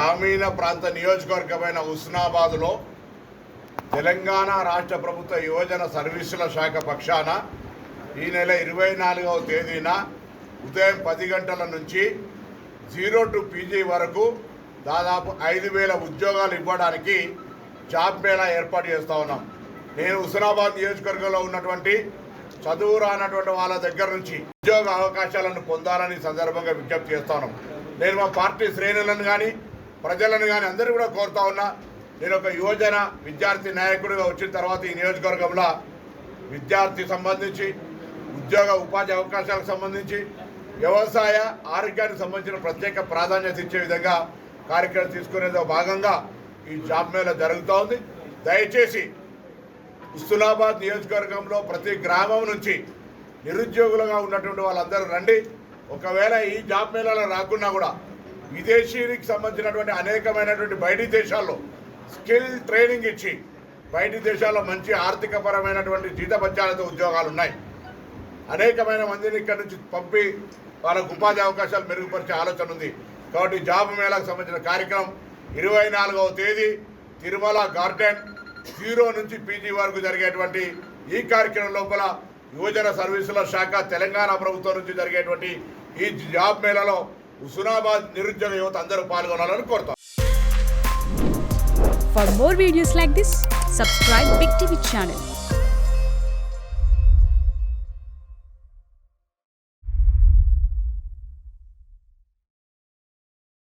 గ్రామీణ ప్రాంత నియోజకవర్గమైన హుస్నాబాద్లో తెలంగాణ రాష్ట్ర ప్రభుత్వ యువజన సర్వీసుల శాఖ పక్షాన ఈ నెల 24వ తేదీన ఉదయం 10 గంటల నుంచి 0 to పీజీ వరకు దాదాపు 5,000 ఉద్యోగాలు ఇవ్వడానికి జాబ్ మేళా ఏర్పాటు చేస్తూ ఉన్నాం. నేను హుస్నాబాద్ నియోజకవర్గంలో ఉన్నటువంటి చదువు రానటువంటి వాళ్ళ దగ్గర నుంచి ఉద్యోగ అవకాశాలను పొందాలని సందర్భంగా విజ్ఞప్తి చేస్తా ఉన్నాం. నేను మా పార్టీ శ్రేణులను కానీ ప్రజలను కానీ అందరూ కూడా కోరుతా ఉన్నా. నేను ఒక యువజన విద్యార్థి నాయకుడిగా వచ్చిన తర్వాత ఈ నియోజకవర్గంలో విద్యార్థి సంబంధించి ఉద్యోగ ఉపాధి అవకాశాలకు సంబంధించి వ్యవసాయ ఆరోగ్యానికి సంబంధించిన ప్రత్యేక ప్రాధాన్యత ఇచ్చే విధంగా కార్యక్రమం తీసుకునేదో భాగంగా ఈ జాబ్ మేళా జరుగుతూ ఉంది. దయచేసి హుస్నాబాద్ నియోజకవర్గంలో ప్రతి గ్రామం నుంచి నిరుద్యోగులుగా ఉన్నటువంటి వాళ్ళందరూ రండి. ఒకవేళ ఈ జాబ్ మేళాలో రాకున్నా కూడా విదేశీకి సంబంధించినటువంటి అనేకమైనటువంటి బయటి దేశాల్లో స్కిల్ ట్రైనింగ్ ఇచ్చి బయటి దేశాల్లో మంచి ఆర్థికపరమైనటువంటి జీతభత్యాలతో ఉద్యోగాలు ఉన్నాయి. అనేకమైన మందిని ఇక్కడ నుంచి పంపి వాళ్ళకు ఉపాధి అవకాశాలు మెరుగుపరిచే ఆలోచన ఉంది. కాబట్టి జాబ్ మేళాకు సంబంధించిన కార్యక్రమం 24వ తేదీ తిరుమల గార్డెన్ 0 నుంచి పీజీ వరకు జరిగేటువంటి ఈ కార్యక్రమం లోపల యువజన సర్వీసుల శాఖ తెలంగాణ ప్రభుత్వం నుంచి జరిగేటువంటి ఈ జాబ్ మేళాలో హుస్నాబాద్ నిరుద్యోగ యువత అందరూ పాల్గొనాలని కోరుతాం. For more videos like this, subscribe Big TV channel.